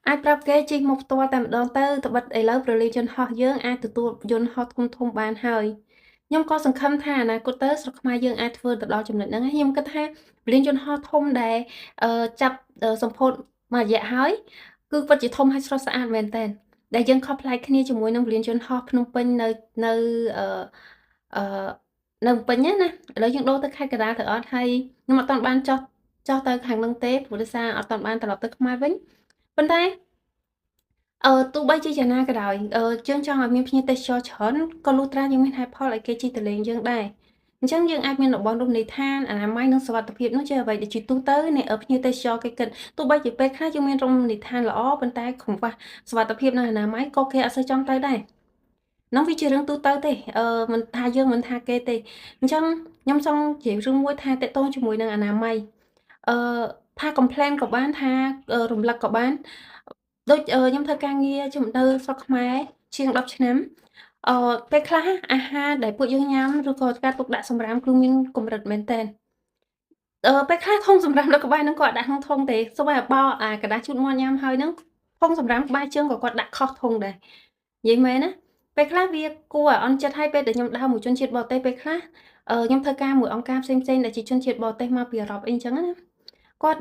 អាចប្រាប់គេជិះមកផ្ទាល់តែម្ដងទៅត្បិតឥឡូវព្រលានយន្តហោះយើងអាចទទួលយន្តហោះធំៗបានហើយខ្ញុំក៏សង្ឃឹមថាអនាគតទៅស្រុកខ្មែរយើងអាចធ្វើទៅដល់ចំណុចហ្នឹងហើយខ្ញុំគិតថាព្រលានយន្តហោះធំដែលចាប់សម្ពោធមួយរយៈហើយគឺពិតជាធំហើយស្រស់ស្អាតមែនទែនដែលយើងខុសប្លែកគ្នាជាមួយនឹងព្រលានយន្តហោះភ្នំពេញនៅអឺអឺនៅភ្នំពេញណាឥឡូវយើងដូរទៅខេត្តកណ្ដាលទៅអត់ហើយខ្ញុំអត់ទាន់បានចុះទៅខាងហ្នឹងទេព្រោះដោយសារអត់ទាន់បានត្រឡប់ទៅខ្មែរវិញប៉ុន្តែ ទោះបីជាយ៉ាងណាក៏ដោយយើងចង់ឲ្យមានភ្ញៀវទេសចរច្រើនក៏លុះត្រាយើងមានហេតុផលឲ្យគេជិះទៅលេងយើងដែរអញ្ចឹងយើងអាចមានតំបន់រមណីយដ្ឋានអនាម័យនិងសុវត្ថិភាពនោះជាអ្វីដែលជាទូទៅនៃភ្ញៀវទេសចរគេគិតទោះបីជាពេលខ្លះយើងមានរមណីយដ្ឋានល្អប៉ុន្តែកង្វះសុវត្ថិភាពនិងអនាម័យក៏គេអត់សូវចង់ទៅដែរនោះវាជារឿងទូទៅទេមិនថាយើងមិនថាគេទេអញ្ចឹងខ្ញុំចង់និយាយរឿងមួយថាតាក់ទងជាមួយនឹងអនាម័យអឺថា complain ក៏បានថារំលឹកក៏បាន ដូចខ្ញុំធ្វើការងារជានៅស្រុកខ្មែរជាង10ឆ្នាំពេលខ្លះអាហារដែលពួកយើងញ៉ាំឬក៏ការទុកដាក់សំរាមគឺមានកម្រិតមែនទែនពេលខ្លះធុងសំរាមនៅក្បែរហ្នឹងក៏អត់ដាក់ក្នុងធុងទេសូម្បីតែបោអាកន្ដាษជូតមាត់ញ៉ាំហើយហ្នឹងធុងសំរាមក្បែរជើងក៏គាត់ដាក់ខុសធុងដែរនិយាយមែនណាពេលខ្លះវាគួរឲ្យអន់ចិត្តហើយពេលដែលខ្ញុំដើរមួយជនជាតិបរទេសពេលខ្លះខ្ញុំធ្វើការមួយអង្គការផ្សេងៗដែលជាជនជាតិបរទេសមកពីអឺរ៉ុបអីអញ្ចឹងណា គាត់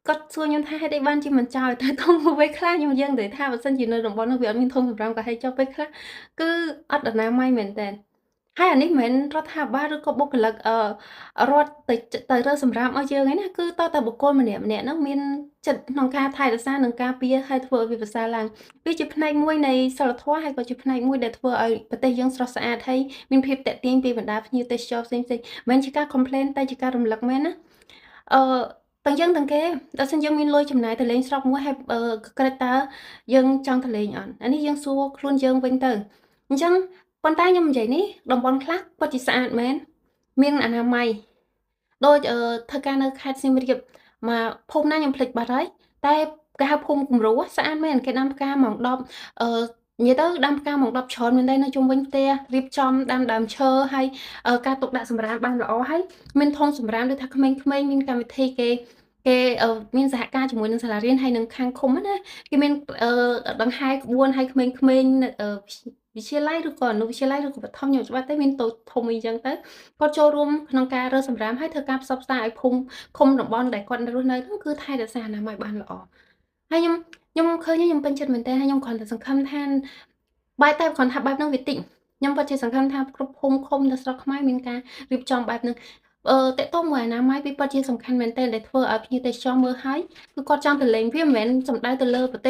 គាត់សួរខ្ញុំថាហេតុអីបានជាមិនចោលតែធំពេលខ្លះខ្ញុំយើងនិយាយថាបើសិនជានៅតំបន់នោះវាអត់មានធំសម្រាប់កាហេចុះពេលខ្លះគឺអត់អនាម័យមែនតើហើយអានេះមិនមែនរដ្ឋាភិបាលឬក៏បុគ្គលិករដ្ឋទៅរើសម្រាប់ឲ្យយើងឯណាគឺតើតើបុគ្គលម្នាក់ៗហ្នឹងមានចិត្តក្នុងការថែរក្សានិងការពារឲ្យធ្វើឲ្យវាប្រសើរឡើងវាជាផ្នែកមួយនៃសីលធម៌ហើយក៏ជាផ្នែកមួយដែលធ្វើឲ្យប្រទេសយើងស្រស់ស្អាតហើយមានភាពតាក់ទាញពីបណ្ដាភ្ញៀវទេសចរផ្សេងៗមិនមែនជាការ complain តែជាការរំលឹកមែនណាអឺ ទាំងយើងទាំងគេបើសិនយើងមានលុយចំណាយទៅលេងស្រុកមួយហើយគិតតើយើងចង់ទៅលេងអត់អានេះយើងសួរខ្លួនយើងវិញទៅអញ្ចឹងប៉ុន្តែខ្ញុំនិយាយនេះតំបន់ខ្លះពិតជាស្អាតមែនមានអនាម័យដូចធ្វើការនៅខេត្តសៀមរាបមកភូមិណាខ្ញុំភ្លេចបាត់ហើយតែគេហៅភូមិគំរូស្អាតមែនគេដាំផ្កាម៉ោង10និយាយទៅដាំផ្កាម៉ោង10ច្រើនមែនទេនៅជុំវិញផ្ទះរៀបចំដាំដើមឈើហើយការទុកដាក់សម្រាមបានល្អហើយមានធុងសម្រាមដូចថាក្មេងៗមានកម្មវិធីគេមានសហការជាមួយនឹងសាលារៀនហើយនឹងខាងឃុំណាគេមានដង្ហែក្បួនហើយក្មេងៗនៅវិទ្យាល័យឬក៏អនុវិទ្យាល័យឬក៏បឋមខ្ញុំច្បាស់ទេមានតូចធំអីចឹងទៅគាត់ចូលរួមក្នុងការរើសម្រាមហើយធ្វើការផ្សព្វផ្សាយឲ្យភូមិឃុំតំបន់ដែលគាត់រស់នៅហ្នឹងគឺថែរក្សាអនាម័យបានល្អហើយខ្ញុំឃើញខ្ញុំពេញចិត្តមែនទែនហើយខ្ញុំគ្រាន់តែសង្ឃឹមថាបែរតែគ្រាន់ថាបែបហ្នឹងវាតិចខ្ញុំពិតជាសង្ឃឹមថាគ្រប់ភូមិឃុំនៅស្រុកខ្មែរមានការរៀបចំបែបហ្នឹង ទាក់ទងមួយអនាម័យវាពិតជាសំខាន់មែនទែនដែលធ្វើឲ្យភ្ញៀវទេសចរមើលហើយគឺគាត់ចង់ទៅលេងវាមិនមែនសំដៅទៅលើប្រទេស